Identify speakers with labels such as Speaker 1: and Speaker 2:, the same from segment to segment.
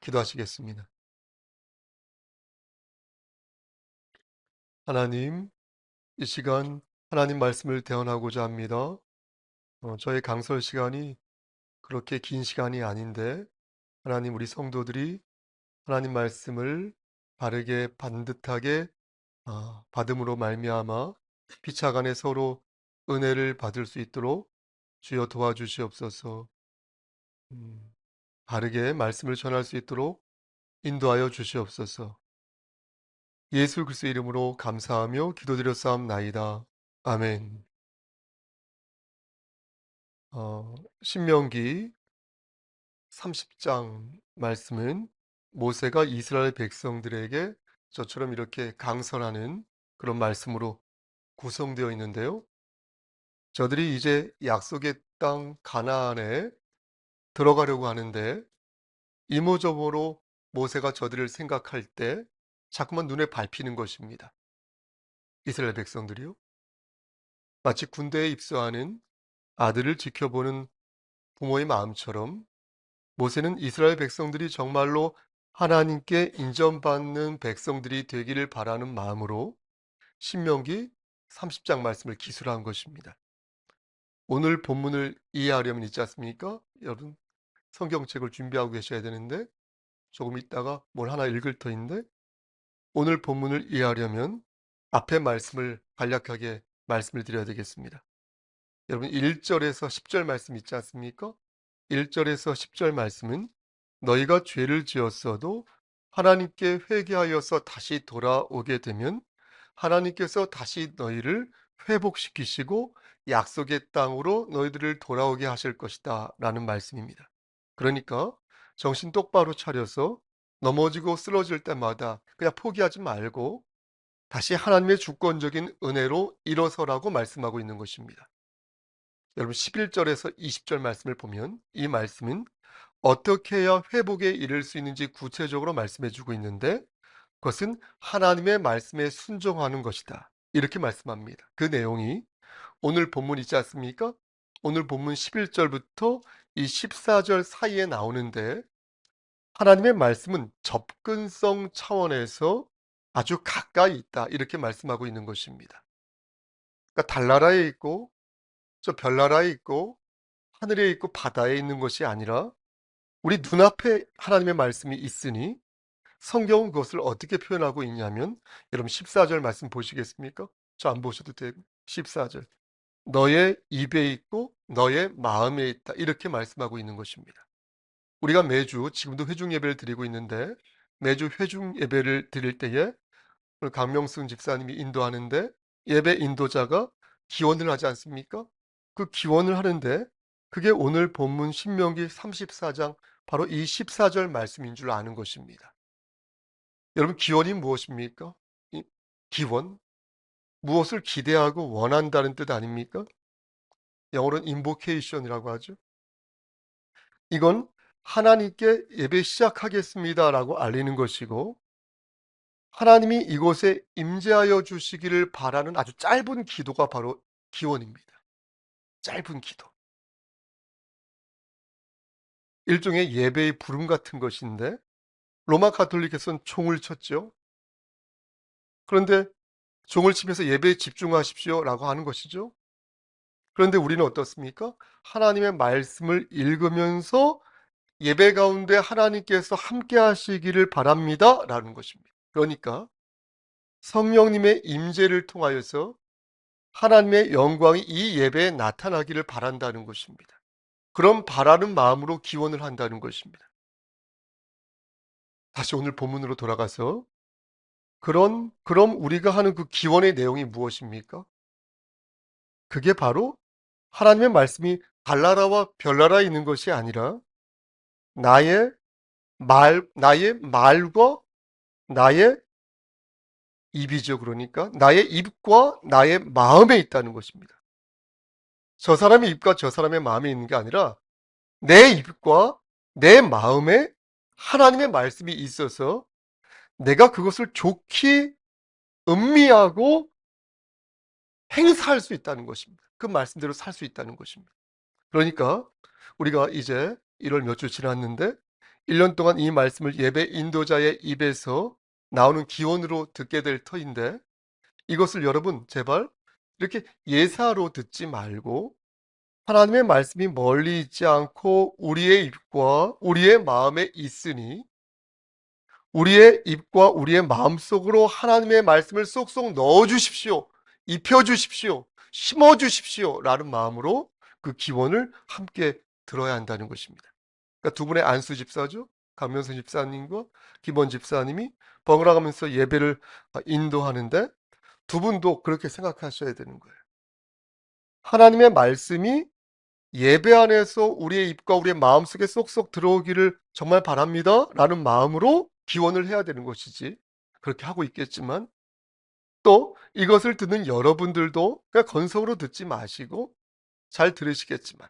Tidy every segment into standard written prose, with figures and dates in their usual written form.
Speaker 1: 기도하시겠습니다. 하나님, 이 시간 하나님 말씀을 대언하고자 합니다. 저의 강설 시간이 그렇게 긴 시간이 아닌데 하나님 우리 성도들이 하나님 말씀을 바르게 반듯하게 받음으로 말미암아 피차간에 서로 은혜를 받을 수 있도록 주여 도와주시옵소서. 바르게 말씀을 전할 수 있도록 인도하여 주시옵소서. 예수 그리스도의 이름으로 감사하며 기도드렸사옵나이다. 아멘. 신명기 30장 말씀은 모세가 이스라엘 백성들에게 저처럼 이렇게 강선하는 그런 말씀으로 구성되어 있는데요. 저들이 이제 약속의 땅 가나안에 들어가려고 하는데 이모저모로 모세가 저들을 생각할 때 자꾸만 눈에 밟히는 것입니다. 이스라엘 백성들이요. 마치 군대에 입소하는 아들을 지켜보는 부모의 마음처럼 모세는 이스라엘 백성들이 정말로 하나님께 인정받는 백성들이 되기를 바라는 마음으로 신명기 30장 말씀을 기술한 것입니다. 오늘 본문을 이해하려면 있지 않습니까? 여러분 성경책을 준비하고 계셔야 되는데 조금 있다가 뭘 하나 읽을 터인데 오늘 본문을 이해하려면 앞에 말씀을 간략하게 말씀을 드려야 되겠습니다. 여러분 1절에서 10절 말씀 있지 않습니까? 1절에서 10절 말씀은 너희가 죄를 지었어도 하나님께 회개하여서 다시 돌아오게 되면 하나님께서 다시 너희를 회복시키시고 약속의 땅으로 너희들을 돌아오게 하실 것이다 라는 말씀입니다. 그러니까 정신 똑바로 차려서 넘어지고 쓰러질 때마다 그냥 포기하지 말고 다시 하나님의 주권적인 은혜로 일어서라고 말씀하고 있는 것입니다. 여러분 11절에서 20절 말씀을 보면 이 말씀은 어떻게 해야 회복에 이를 수 있는지 구체적으로 말씀해 주고 있는데 그것은 하나님의 말씀에 순종하는 것이다. 이렇게 말씀합니다. 그 내용이 오늘 본문 있지 않습니까? 오늘 본문 11절부터 이 14절 사이에 나오는데 하나님의 말씀은 접근성 차원에서 아주 가까이 있다. 이렇게 말씀하고 있는 것입니다. 그러니까 달나라에 있고 저 별나라에 있고 하늘에 있고 바다에 있는 것이 아니라 우리 눈앞에 하나님의 말씀이 있으니 성경은 그것을 어떻게 표현하고 있냐면 여러분 14절 말씀 보시겠습니까? 저 안 보셔도 되고 14절 너의 입에 있고 너의 마음에 있다 이렇게 말씀하고 있는 것입니다. 우리가 매주 지금도 회중 예배를 드리고 있는데 매주 회중 예배를 드릴 때에 오늘 강명승 집사님이 인도하는데 예배 인도자가 기원을 하지 않습니까? 그 기원을 하는데 그게 오늘 본문 신명기 34장 바로 이 14절 말씀인 줄 아는 것입니다. 여러분 기원이 무엇입니까? 기원? 무엇을 기대하고 원한다는 뜻 아닙니까? 영어로는 invocation이라고 하죠. 이건 하나님께 예배 시작하겠습니다라고 알리는 것이고 하나님이 이곳에 임재하여 주시기를 바라는 아주 짧은 기도가 바로 기원입니다. 짧은 기도. 일종의 예배의 부름 같은 것인데 로마 가톨릭에서는 총을 쳤죠. 그런데 종을 치면서 예배에 집중하십시오라고 하는 것이죠. 그런데 우리는 어떻습니까? 하나님의 말씀을 읽으면서 예배 가운데 하나님께서 함께 하시기를 바랍니다라는 것입니다. 그러니까 성령님의 임재를 통하여서 하나님의 영광이 이 예배에 나타나기를 바란다는 것입니다. 그런 바라는 마음으로 기원을 한다는 것입니다. 다시 오늘 본문으로 돌아가서 그럼 우리가 하는 그 기원의 내용이 무엇입니까? 그게 바로 하나님의 말씀이 달나라와 별나라에 있는 것이 아니라 나의 나의 말과 나의 입이죠. 그러니까 나의 입과 나의 마음에 있다는 것입니다. 저 사람의 입과 저 사람의 마음에 있는 게 아니라 내 입과 내 마음에 하나님의 말씀이 있어서 내가 그것을 좋게 음미하고 행사할 수 있다는 것입니다. 그 말씀대로 살 수 있다는 것입니다. 그러니까 우리가 이제 1월 몇 주 지났는데 1년 동안 이 말씀을 예배 인도자의 입에서 나오는 기원으로 듣게 될 터인데, 이것을 여러분 제발 이렇게 예사로 듣지 말고 하나님의 말씀이 멀리 있지 않고 우리의 입과 우리의 마음에 있으니 우리의 입과 우리의 마음속으로 하나님의 말씀을 쏙쏙 넣어 주십시오. 입혀 주십시오. 심어 주십시오. 라는 마음으로 그 기원을 함께 들어야 한다는 것입니다. 그러니까 두 분의 안수 집사죠. 강명선 집사님과 김원 집사님이 번갈아 가면서 예배를 인도하는데 두 분도 그렇게 생각하셔야 되는 거예요. 하나님의 말씀이 예배 안에서 우리의 입과 우리의 마음속에 쏙쏙 들어오기를 정말 바랍니다. 라는 마음으로 기원을 해야 되는 것이지. 그렇게 하고 있겠지만 또 이것을 듣는 여러분들도 그냥 건성으로 듣지 마시고 잘 들으시겠지만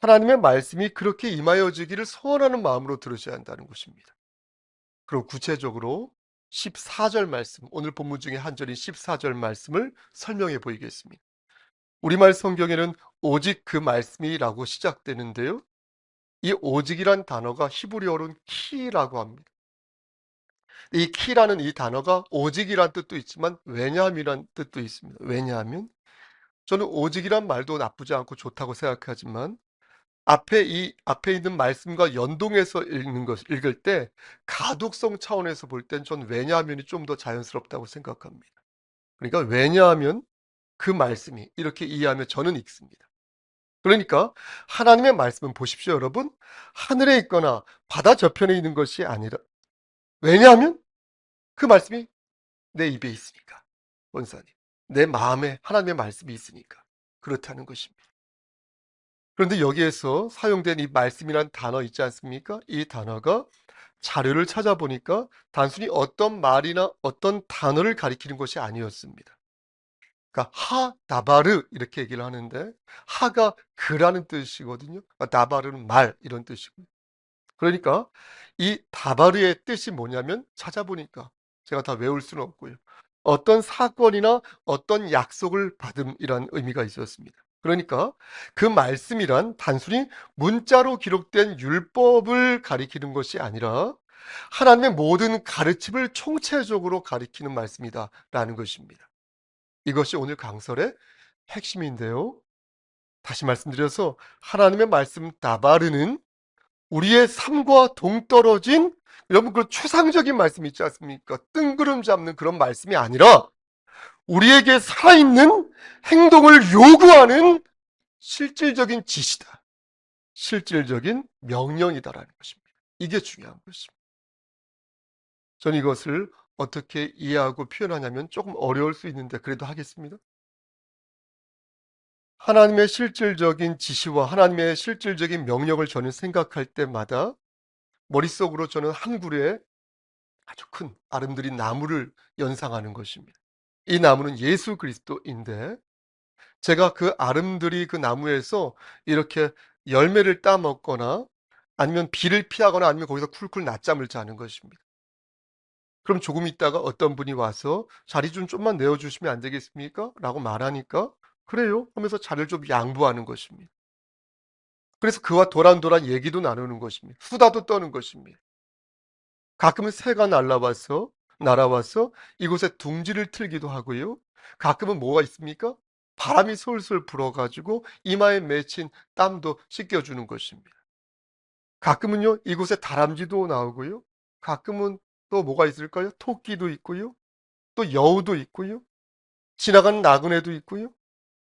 Speaker 1: 하나님의 말씀이 그렇게 임하여지기를 소원하는 마음으로 들으셔야 한다는 것입니다. 그리고 구체적으로 14절 말씀, 오늘 본문 중에 한 절인 14절 말씀을 설명해 보이겠습니다. 우리말 성경에는 오직 그 말씀이라고 시작되는데요. 이 오직이란 단어가 히브리어로는 키라고 합니다. 이 키라는 이 단어가 오직이란 뜻도 있지만 왜냐함이란 뜻도 있습니다. 왜냐하면 저는 오직이란 말도 나쁘지 않고 좋다고 생각하지만 앞에 있는 말씀과 연동해서 읽을 때 가독성 차원에서 볼 땐 전 왜냐하면이 좀 더 자연스럽다고 생각합니다. 그러니까 왜냐하면 그 말씀이 이렇게 이해하면 저는 읽습니다. 그러니까 하나님의 말씀은 보십시오, 여러분. 하늘에 있거나 바다 저편에 있는 것이 아니라 왜냐하면 그 말씀이 내 입에 있으니까. 원사님. 내 마음에 하나님의 말씀이 있으니까. 그렇다는 것입니다. 그런데 여기에서 사용된 이 말씀이란 단어 있지 않습니까? 이 단어가 자료를 찾아보니까 단순히 어떤 말이나 어떤 단어를 가리키는 것이 아니었습니다. 그러니까 다바르 이렇게 얘기를 하는데 하가 그라는 뜻이거든요. 다바르는 말 이런 뜻이고요. 그러니까 이 다바르의 뜻이 뭐냐면 찾아보니까 제가 다 외울 수는 없고요. 어떤 사건이나 어떤 약속을 받음이란 의미가 있었습니다. 그러니까 그 말씀이란 단순히 문자로 기록된 율법을 가리키는 것이 아니라 하나님의 모든 가르침을 총체적으로 가리키는 말씀이다라는 것입니다. 이것이 오늘 강설의 핵심인데요. 다시 말씀드려서 하나님의 말씀 다바르는 우리의 삶과 동떨어진 여러분 그 추상적인 말씀 있지 않습니까? 뜬구름 잡는 그런 말씀이 아니라 우리에게 살아있는 행동을 요구하는 실질적인 지시다. 실질적인 명령이다라는 것입니다. 이게 중요한 것입니다. 저는 이것을 어떻게 이해하고 표현하냐면 조금 어려울 수 있는데 그래도 하겠습니다. 하나님의 실질적인 지시와 하나님의 실질적인 명령을 저는 생각할 때마다 머릿속으로 저는 한 그루의 아주 큰 아름드린 나무를 연상하는 것입니다. 이 나무는 예수 그리스도인데 제가 그 아름드리 그 나무에서 이렇게 열매를 따먹거나 아니면 비를 피하거나 아니면 거기서 쿨쿨 낮잠을 자는 것입니다. 그럼 조금 있다가 어떤 분이 와서 자리 좀 좀만 내어주시면 안 되겠습니까? 라고 말하니까 그래요 하면서 자리를 좀 양보하는 것입니다. 그래서 그와 도란도란 얘기도 나누는 것입니다. 수다도 떠는 것입니다. 가끔은 새가 날아와서 이곳에 둥지를 틀기도 하고요. 가끔은 뭐가 있습니까? 바람이 솔솔 불어가지고 이마에 맺힌 땀도 씻겨주는 것입니다. 가끔은요, 이곳에 다람쥐도 나오고요. 가끔은 또 뭐가 있을까요? 토끼도 있고요. 또 여우도 있고요. 지나가는 나그네도 있고요.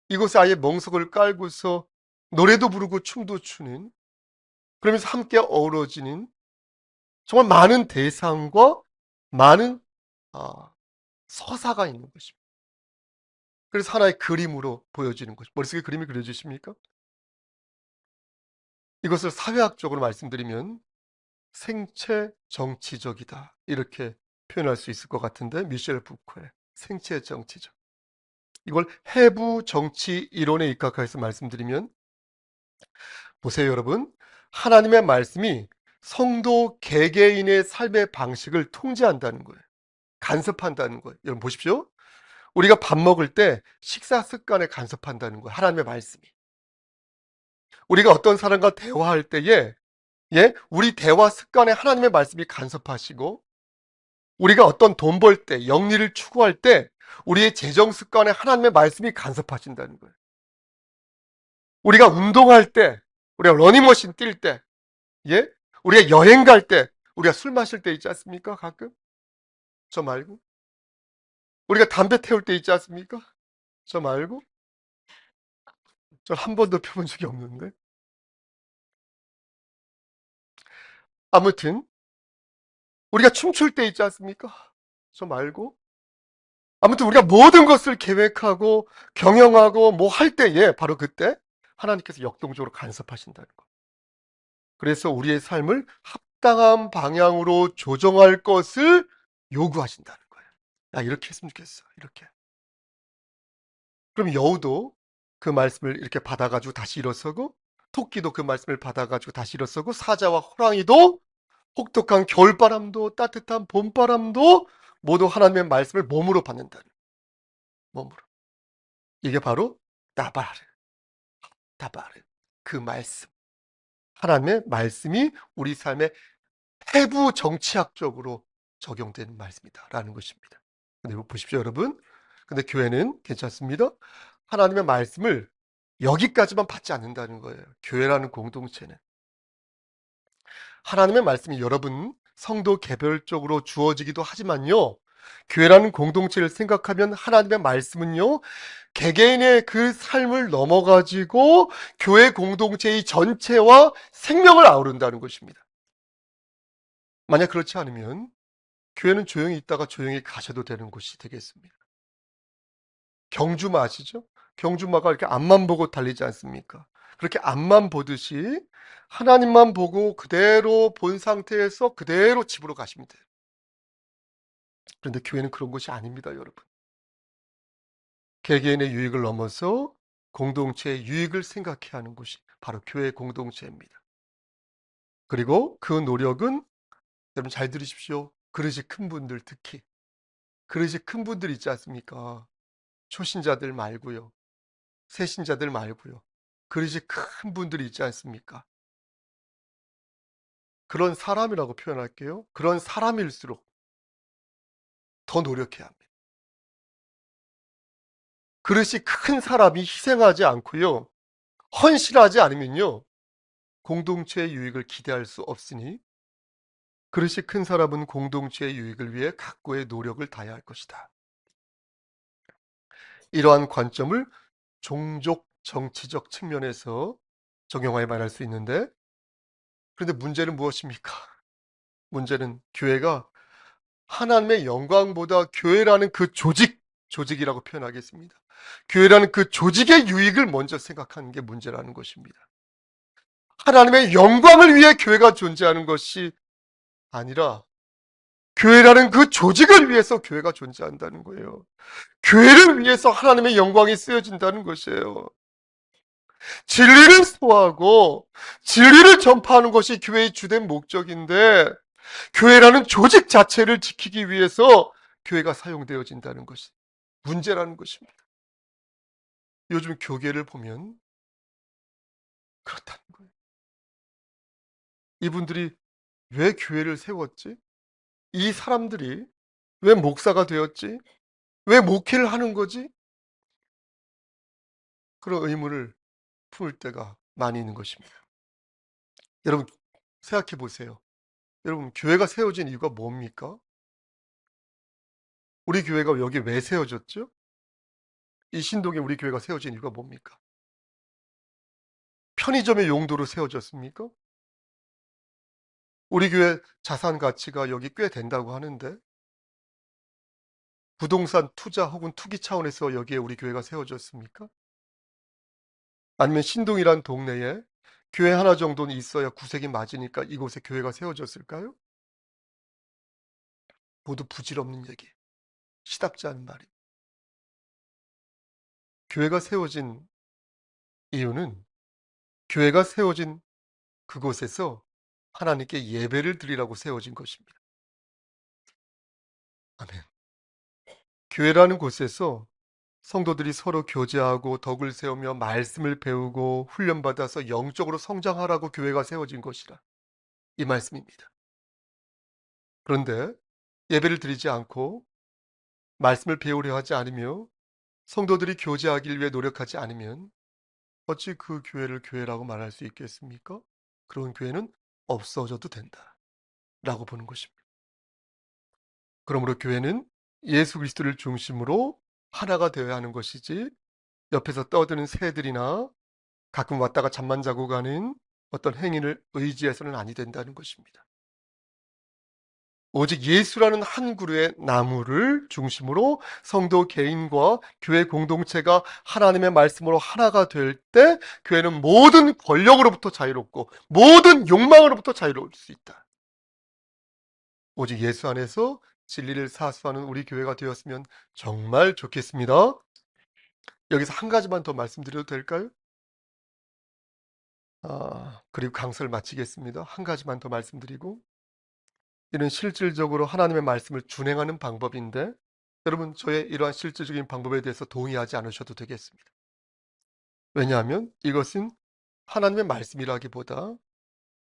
Speaker 1: 이곳에 아예 멍석을 깔고서 노래도 부르고 춤도 추는 그러면서 함께 어우러지는 정말 많은 대상과 많은 아, 서사가 있는 것입니다. 그래서 하나의 그림으로 보여지는 것입니다. 머릿속에 그림이 그려지십니까? 이것을 사회학적으로 말씀드리면 생체 정치적이다. 이렇게 표현할 수 있을 것 같은데 미셸 부코의 생체 정치적. 이걸 해부 정치 이론에 입각해서 말씀드리면 보세요, 여러분. 하나님의 말씀이 성도 개개인의 삶의 방식을 통제한다는 거예요. 간섭한다는 거예요. 여러분 보십시오. 우리가 밥 먹을 때 식사 습관에 간섭한다는 거예요. 하나님의 말씀이. 우리가 어떤 사람과 대화할 때에 예? 우리 대화 습관에 하나님의 말씀이 간섭하시고, 우리가 어떤 돈 벌 때, 영리를 추구할 때 우리의 재정 습관에 하나님의 말씀이 간섭하신다는 거예요. 우리가 운동할 때, 우리가 러닝머신 뛸 때, 예? 우리가 여행 갈 때, 우리가 술 마실 때 있지 않습니까? 가끔? 저 말고? 우리가 담배 태울 때 있지 않습니까? 저 말고? 저 한 번도 펴본 적이 없는데. 아무튼 우리가 춤출 때 있지 않습니까? 저 말고? 아무튼 우리가 모든 것을 계획하고 경영하고 뭐 할 때에 바로 그때 하나님께서 역동적으로 간섭하신다는 거. 그래서 우리의 삶을 합당한 방향으로 조정할 것을 요구하신다는 거예요. 야, 이렇게 했으면 좋겠어. 이렇게. 그럼 여우도 그 말씀을 이렇게 받아가지고 다시 일어서고, 토끼도 그 말씀을 받아가지고 다시 일어서고, 사자와 호랑이도 혹독한 겨울바람도 따뜻한 봄바람도 모두 하나님의 말씀을 몸으로 받는다는 거예요. 몸으로. 이게 바로 나바르, 다바르. 그 말씀. 하나님의 말씀이 우리 삶에 해부 정치학적으로 적용된 말씀이다라는 것입니다. 근데 보십시오, 여러분. 근데 교회는 괜찮습니다. 하나님의 말씀을 여기까지만 받지 않는다는 거예요. 교회라는 공동체는. 하나님의 말씀이 여러분 성도 개별적으로 주어지기도 하지만요. 교회라는 공동체를 생각하면 하나님의 말씀은요. 개개인의 그 삶을 넘어가지고 교회 공동체의 전체와 생명을 아우른다는 것입니다. 만약 그렇지 않으면 교회는 조용히 있다가 조용히 가셔도 되는 곳이 되겠습니다. 경주마 아시죠? 경주마가 이렇게 앞만 보고 달리지 않습니까? 그렇게 앞만 보듯이 하나님만 보고 그대로 본 상태에서 그대로 집으로 가시면 돼요. 그런데 교회는 그런 것이 아닙니다, 여러분. 개개인의 유익을 넘어서 공동체의 유익을 생각해야 하는 곳이 바로 교회 공동체입니다. 그리고 그 노력은 여러분 잘 들으십시오. 그릇이 큰 분들 특히 그릇이 큰 분들 있지 않습니까? 초신자들 말고요. 새신자들 말고요. 그릇이 큰 분들이 있지 않습니까? 그런 사람이라고 표현할게요. 그런 사람일수록 더 노력해야 합니다. 그릇이 큰 사람이 희생하지 않고요. 헌신하지 않으면요. 공동체의 유익을 기대할 수 없으니 그릇이 큰 사람은 공동체의 유익을 위해 각고의 노력을 다해야 할 것이다. 이러한 관점을 종족 정치적 측면에서 적용하여 말할 수 있는데, 그런데 문제는 무엇입니까? 문제는 교회가 하나님의 영광보다 교회라는 그 조직이라고 표현하겠습니다. 교회라는 그 조직의 유익을 먼저 생각하는 게 문제라는 것입니다. 하나님의 영광을 위해 교회가 존재하는 것이 아니라 교회라는 그 조직을 위해서 교회가 존재한다는 거예요. 교회를 위해서 하나님의 영광이 쓰여진다는 것이에요. 진리를 소화하고 진리를 전파하는 것이 교회의 주된 목적인데, 교회라는 조직 자체를 지키기 위해서 교회가 사용되어진다는 것이 문제라는 것입니다. 요즘 교계를 보면 그렇다는 거예요. 이분들이 왜 교회를 세웠지? 이 사람들이 왜 목사가 되었지? 왜 목회를 하는 거지? 그런 의문을 품을 때가 많이 있는 것입니다. 여러분 생각해 보세요. 여러분 교회가 세워진 이유가 뭡니까? 우리 교회가 여기 왜 세워졌죠? 이 신동에 우리 교회가 세워진 이유가 뭡니까? 편의점의 용도로 세워졌습니까? 우리 교회 자산 가치가 여기 꽤 된다고 하는데, 부동산 투자 혹은 투기 차원에서 여기에 우리 교회가 세워졌습니까? 아니면 신동이란 동네에 교회 하나 정도는 있어야 구색이 맞으니까 이곳에 교회가 세워졌을까요? 모두 부질없는 얘기, 시답지 않은 말이. 교회가 세워진 이유는 교회가 세워진 그곳에서 하나님께 예배를 드리라고 세워진 것입니다. 아멘. 교회라는 곳에서 성도들이 서로 교제하고 덕을 세우며 말씀을 배우고 훈련받아서 영적으로 성장하라고 교회가 세워진 것이라. 이 말씀입니다. 그런데 예배를 드리지 않고 말씀을 배우려 하지 않으며 성도들이 교제하길 위해 노력하지 않으면 어찌 그 교회를 교회라고 말할 수 있겠습니까? 그런 교회는 없어져도 된다라고 보는 것입니다. 그러므로 교회는 예수 그리스도를 중심으로 하나가 되어야 하는 것이지, 옆에서 떠드는 새들이나 가끔 왔다가 잠만 자고 가는 어떤 행인을 의지해서는 아니 된다는 것입니다. 오직 예수라는 한 그루의 나무를 중심으로 성도 개인과 교회 공동체가 하나님의 말씀으로 하나가 될 때 교회는 모든 권력으로부터 자유롭고 모든 욕망으로부터 자유로울 수 있다. 오직 예수 안에서 진리를 사수하는 우리 교회가 되었으면 정말 좋겠습니다. 여기서 한 가지만 더 말씀드려도 될까요? 그리고 강설을 마치겠습니다. 한 가지만 더 말씀드리고, 이는 실질적으로 하나님의 말씀을 준행하는 방법인데, 여러분 저의 이러한 실질적인 방법에 대해서 동의하지 않으셔도 되겠습니다. 왜냐하면 이것은 하나님의 말씀이라기보다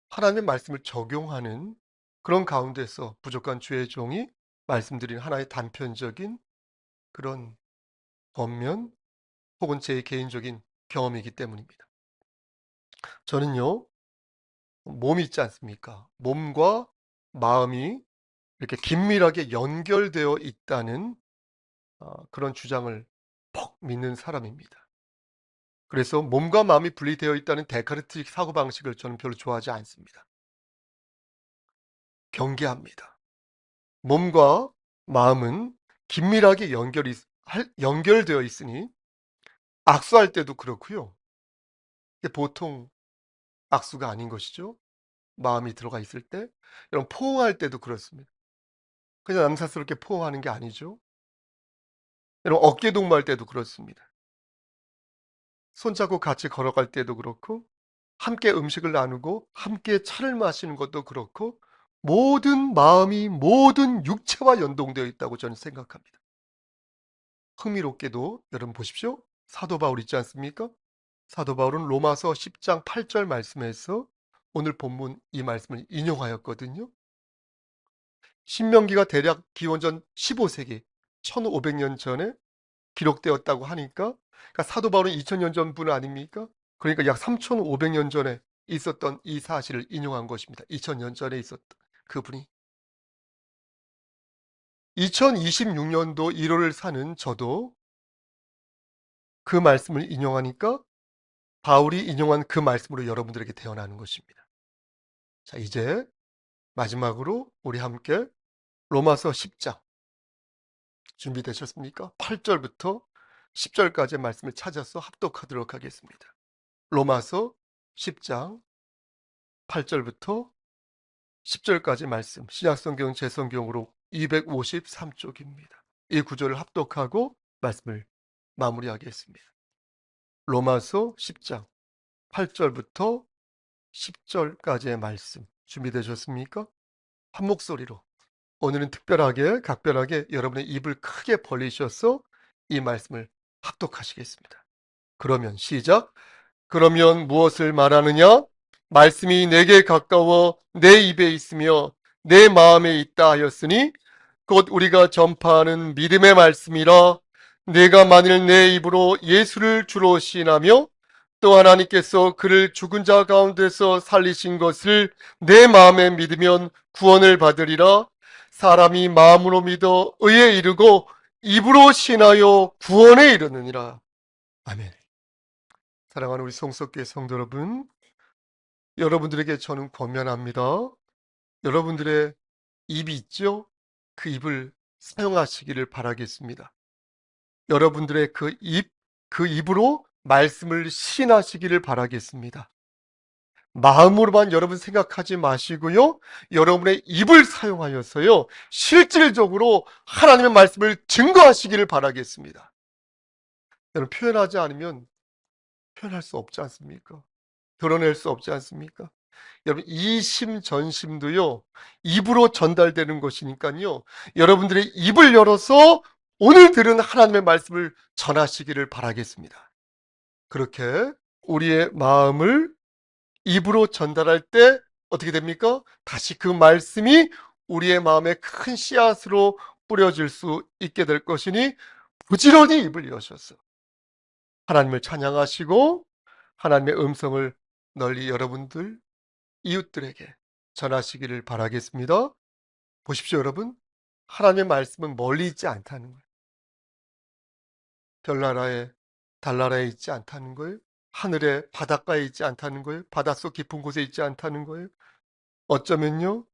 Speaker 1: 하나님의 말씀을 적용하는 그런 가운데서 부족한 주의 종이 말씀드린 하나의 단편적인 그런 겉면 혹은 제 개인적인 경험이기 때문입니다. 저는요, 몸이 있지 않습니까? 몸과 마음이 이렇게 긴밀하게 연결되어 있다는 그런 주장을 퍽 믿는 사람입니다. 그래서 몸과 마음이 분리되어 있다는 데카르트식 사고방식을 저는 별로 좋아하지 않습니다. 경계합니다. 몸과 마음은 긴밀하게 연결되어 있으니 악수할 때도 그렇고요. 이게 보통 악수가 아닌 것이죠. 마음이 들어가 있을 때. 여러분 포옹할 때도 그렇습니다. 그냥 남사스럽게 포옹하는 게 아니죠. 여러분 어깨 동무할 때도 그렇습니다. 손잡고 같이 걸어갈 때도 그렇고, 함께 음식을 나누고 함께 차를 마시는 것도 그렇고, 모든 마음이 모든 육체와 연동되어 있다고 저는 생각합니다. 흥미롭게도 여러분 보십시오. 사도 바울 있지 않습니까? 사도 바울은 로마서 10장 8절 말씀에서 오늘 본문 이 말씀을 인용하였거든요. 신명기가 대략 기원전 15세기 1500년 전에 기록되었다고 하니까, 그러니까 사도 바울은 2000년 전 분 아닙니까? 그러니까 약 3500년 전에 있었던 이 사실을 인용한 것입니다. 2000년 전에 있었던 그분이. 2026년도 1월을 사는 저도 그 말씀을 인용하니까 바울이 인용한 그 말씀으로 여러분들에게 태어나는 것입니다. 자, 이제 마지막으로 우리 함께 로마서 10장 준비되셨습니까? 8절부터 10절까지의 말씀을 찾아서 합독하도록 하겠습니다. 로마서 10장 8절부터 10절까지 말씀, 신약성경 제성경으로 253쪽입니다. 이 구절을 합독하고 말씀을 마무리하겠습니다. 로마서 10장 8절부터 10절까지의 말씀 준비되셨습니까? 한 목소리로, 오늘은 특별하게 각별하게 여러분의 입을 크게 벌리셔서 이 말씀을 합독하시겠습니다. 그러면 시작. 그러면 무엇을 말하느냐? 말씀이 내게 가까워 내 입에 있으며 내 마음에 있다 하였으니 곧 우리가 전파하는 믿음의 말씀이라. 내가 만일 내 입으로 예수를 주로 시인하며 또 하나님께서 그를 죽은 자 가운데서 살리신 것을 내 마음에 믿으면 구원을 받으리라. 사람이 마음으로 믿어 의에 이르고 입으로 신하여 구원에 이르느니라. 아멘. 사랑하는 우리 성석교회 성도 여러분, 여러분들에게 저는 권면합니다. 여러분들의 입이 있죠? 그 입을 사용하시기를 바라겠습니다. 여러분들의 그 입으로 말씀을 시인하시기를 바라겠습니다. 마음으로만 여러분 생각하지 마시고요, 여러분의 입을 사용하여서요, 실질적으로 하나님의 말씀을 증거하시기를 바라겠습니다. 여러분 표현하지 않으면 표현할 수 없지 않습니까? 드러낼 수 없지 않습니까? 여러분 이심 전심도요, 입으로 전달되는 것이니까요, 여러분들의 입을 열어서 오늘 들은 하나님의 말씀을 전하시기를 바라겠습니다. 그렇게 우리의 마음을 입으로 전달할 때 어떻게 됩니까? 다시 그 말씀이 우리의 마음에 큰 씨앗으로 뿌려질 수 있게 될 것이니 부지런히 입을 여셔서 하나님을 찬양하시고 하나님의 음성을 널리 여러분들 이웃들에게 전하시기를 바라겠습니다. 보십시오, 여러분. 하나님의 말씀은 멀리 있지 않다는 거예요. 별나라에 달나라에 있지 않다는 거예요. 하늘의 바닷가에 있지 않다는 거예요. 바닷속 깊은 곳에 있지 않다는 거예요. 어쩌면요,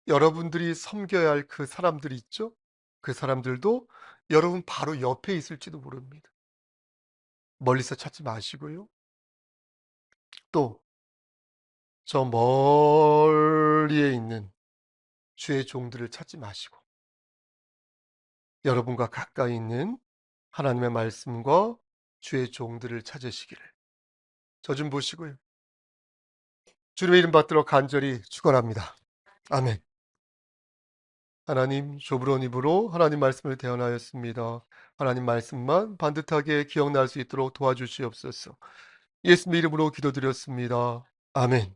Speaker 1: 여러분들이 섬겨야 할 그 사람들이 있죠. 그 사람들도 여러분 바로 옆에 있을지도 모릅니다. 멀리서 찾지 마시고요. 또 저 멀리에 있는 주의 종들을 찾지 마시고 여러분과 가까이 있는 하나님의 말씀과 주의 종들을 찾으시기를 저 좀 보시고요. 주님의 이름 받들어 간절히 축원합니다. 아멘. 하나님, 좁은 입으로 하나님 말씀을 대언하였습니다. 하나님 말씀만 반듯하게 기억날 수 있도록 도와주시옵소서. 예수님 이름으로 기도드렸습니다. 아멘.